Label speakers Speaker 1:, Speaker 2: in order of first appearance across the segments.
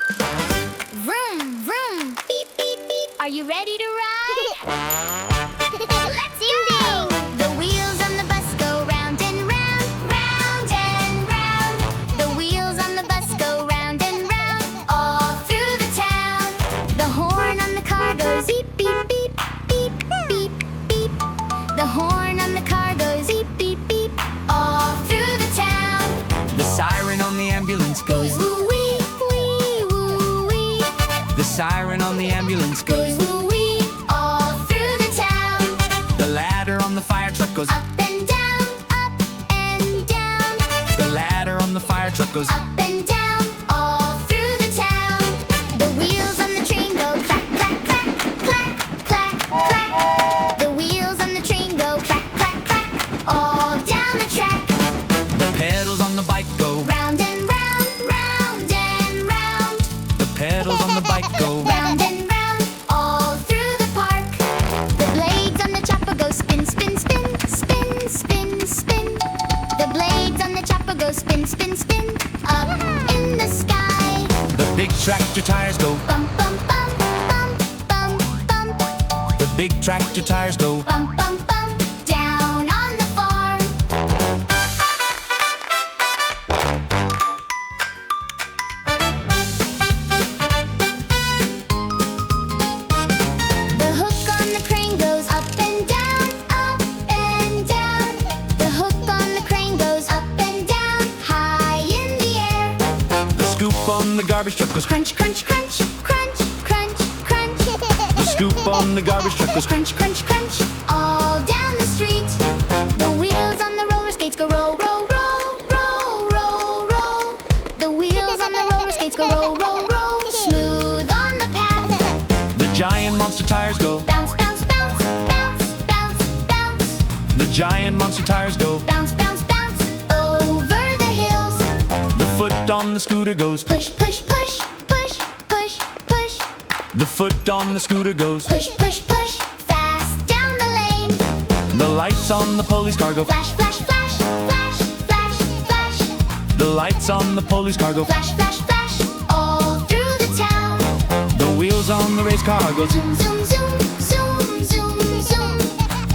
Speaker 1: Vroom, vroom, beep, beep, beep. Are you ready to ride? Let's ding, ding. The wheels on the bus go round and round, round and round. The wheels on the bus go round and round, all through the town. The horn on the car goes beep, beep, beep, beep, beep, beep. The horn on the car goes beep, beep, beep, all through the town.
Speaker 2: The siren on the ambulance goes
Speaker 1: Woo-wee, wee, woo-wee.
Speaker 2: The siren on the ambulance goes
Speaker 1: Woo-wee, all through the town.
Speaker 2: The ladder on the fire truck goes
Speaker 1: Up and down, up and down.
Speaker 2: The ladder on the fire truck goes
Speaker 1: Up and down, all through the town. The wheels on the train go clack, clack, clack, clack, clack, clack. The wheels on the train go clack, clack, clack, all down the track.
Speaker 2: The pedals on the bike go
Speaker 1: Round and round, round and round.
Speaker 2: The pedals on the bike go
Speaker 1: Round and round, all through the park. The blades on the chopper go spin, spin, spin, spin, spin, spin. The blades on the chopper go spin, spin, spin, up in the sky.
Speaker 2: The big tractor tires go
Speaker 1: Bump, bump, bump, bump, bump, bump.
Speaker 2: The big tractor tires go
Speaker 1: Bump, bump, bump, down on the farm. The hook on the crane goes up and down, up and down. The hook on the crane goes up and down, high in the air.
Speaker 2: The scoop on the garbage truck goes
Speaker 1: Crunch, crunch, crunch, crunch, crunch, crunch.
Speaker 2: The scoop on the garbage truck goes
Speaker 1: Crunch, crunch, crunch, all down the street. The wheels on the roller skates go roll, roll, roll, roll, roll, roll. The wheels on the roller skates go roll, roll, roll, smooth on the path.
Speaker 2: The giant monster tires go
Speaker 1: Bounce, bounce, bounce, bounce, bounce, bounce.
Speaker 2: The giant monster tires go
Speaker 1: Bounce, bounce, bounce, over the hills.
Speaker 2: The foot on the scooter goes
Speaker 1: Push, push, push, push, push, push.
Speaker 2: The foot on the scooter goes
Speaker 1: Push, push, push, fast down the lane.
Speaker 2: The lights on the police car go
Speaker 1: Flash, flash, flash, flash, flash, flash.
Speaker 2: The lights on the police car go
Speaker 1: Flash, flash, flash, all through the town.
Speaker 2: The wheels on the race car go zoom.
Speaker 1: Zoom, zoom, zoom, zoom, zoom.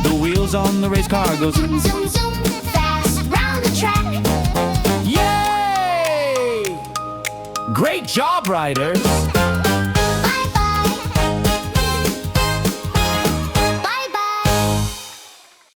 Speaker 2: The wheels on the race car go zoom.
Speaker 1: Zoom, zoom, fast round the track.
Speaker 2: Yay! Great job, riders!